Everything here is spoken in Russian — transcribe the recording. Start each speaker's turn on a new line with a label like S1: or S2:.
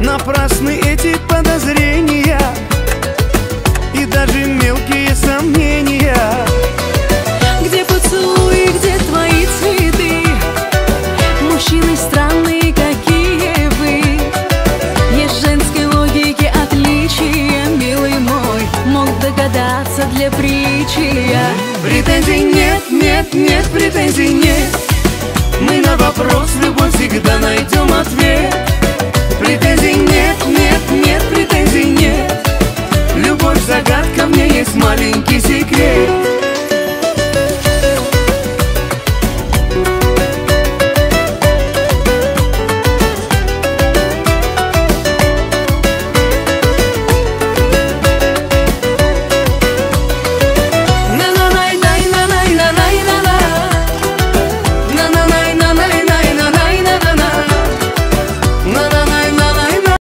S1: Напрасны эти подозрения и даже мелкие сомнения.
S2: Где поцелуи, где твои цветы? Мужчины странные, какие вы. Есть женской логики отличия, милый мой, мог догадаться для приличия.
S1: Претензий нет, нет, нет, претензий нет. Мы на вопрос любовь всегда найдем ответ.